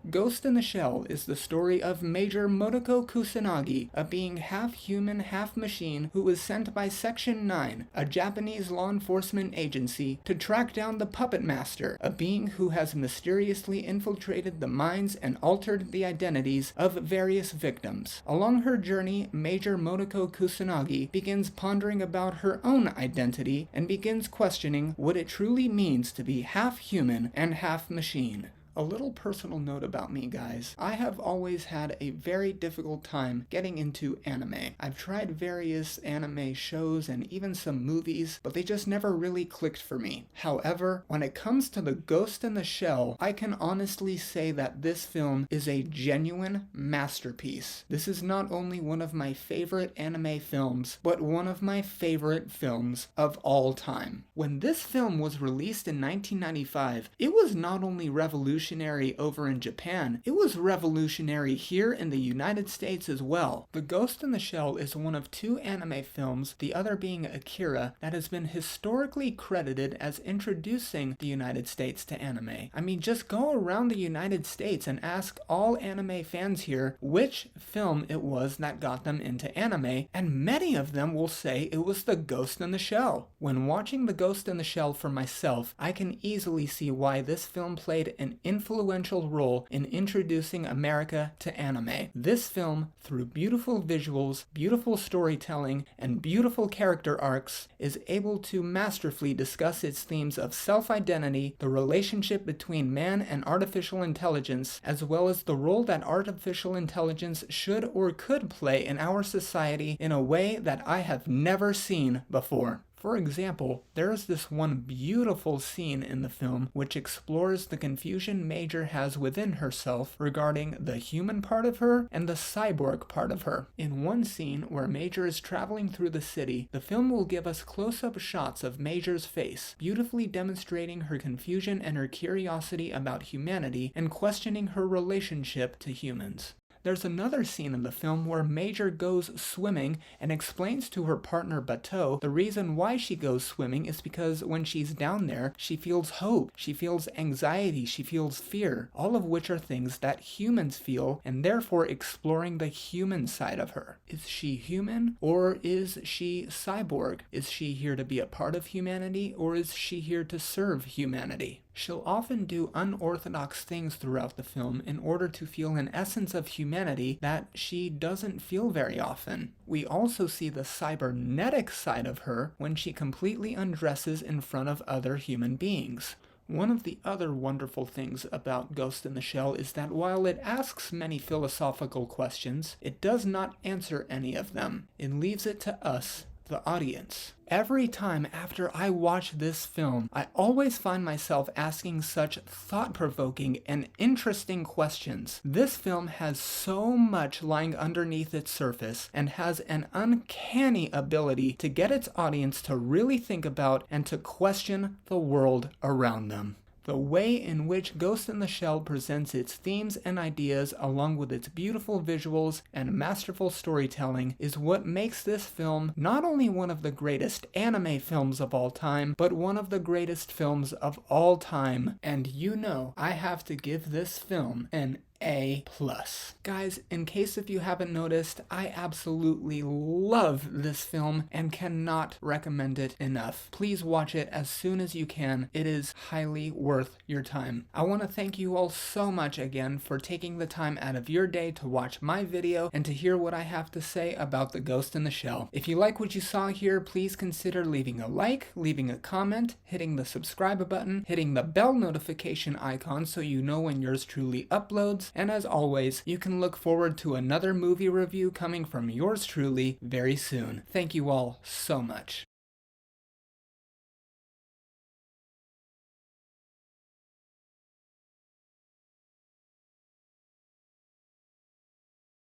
Ghost in the Shell is the story of Major Motoko Kusanagi, a being half-human, half-machine who was sent by Section 9, a Japanese law enforcement agency, to track down the Puppet Master, a being who has mysteriously infiltrated the minds and altered the identities of various victims. Along her journey, Major Motoko Kusanagi begins pondering about her own identity and begins questioning what it truly means to be half-human and half-machine. A little personal note about me, guys. I have always had a very difficult time getting into anime. I've tried various anime shows and even some movies, but they just never really clicked for me. However, when it comes to the Ghost in the Shell, I can honestly say that this film is a genuine masterpiece. This is not only one of my favorite anime films, but one of my favorite films of all time. When this film was released in 1995, it was not only revolutionary over in Japan, it was revolutionary here in the United States as well. The Ghost in the Shell is one of two anime films, the other being Akira, that has been historically credited as introducing the United States to anime. I mean, just go around the United States and ask all anime fans here which film it was that got them into anime, and many of them will say it was The Ghost in the Shell. When watching The Ghost in the Shell for myself, I can easily see why this film played an influential role in introducing America to anime. This film, through beautiful visuals, beautiful storytelling, and beautiful character arcs, is able to masterfully discuss its themes of self-identity, the relationship between man and artificial intelligence, as well as the role that artificial intelligence should or could play in our society in a way that I have never seen before. For example, there is this one beautiful scene in the film which explores the confusion Major has within herself regarding the human part of her and the cyborg part of her. In one scene where Major is traveling through the city, the film will give us close-up shots of Major's face, beautifully demonstrating her confusion and her curiosity about humanity and questioning her relationship to humans. There's another scene in the film where Major goes swimming and explains to her partner Bateau the reason why she goes swimming is because when she's down there, she feels hope, she feels anxiety, she feels fear, all of which are things that humans feel, and therefore exploring the human side of her. Is she human or is she cyborg? Is she here to be a part of humanity or is she here to serve humanity? She'll often do unorthodox things throughout the film in order to feel an essence of humanity that she doesn't feel very often. We also see the cybernetic side of her when she completely undresses in front of other human beings. One of the other wonderful things about Ghost in the Shell is that while it asks many philosophical questions, it does not answer any of them. It leaves it to us, the audience. Every time after I watch this film, I always find myself asking such thought-provoking and interesting questions. This film has so much lying underneath its surface and has an uncanny ability to get its audience to really think about and to question the world around them. The way in which Ghost in the Shell presents its themes and ideas along with its beautiful visuals and masterful storytelling is what makes this film not only one of the greatest anime films of all time, but one of the greatest films of all time. And you know, I have to give this film an A+. Guys, in case if you haven't noticed, I absolutely love this film and cannot recommend it enough. Please watch it as soon as you can. It is highly worth your time. I want to thank you all so much again for taking the time out of your day to watch my video and to hear what I have to say about The Ghost in the Shell. If you like what you saw here, please consider leaving a like, leaving a comment, hitting the subscribe button, hitting the bell notification icon so you know when yours truly uploads, and as always, you can look forward to another movie review coming from yours truly very soon. Thank you all so much.